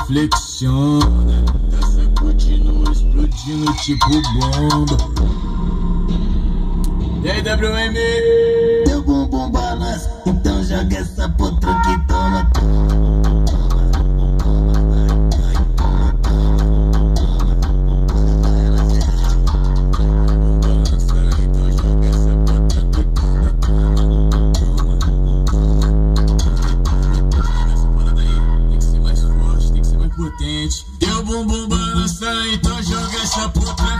flexiona, essa continua explodindo tipo bomba. E aí, WM? Teu bumbum balança, então joga essa potranca que toma. Potente. Teu bumbum balança, então joga essa potranca.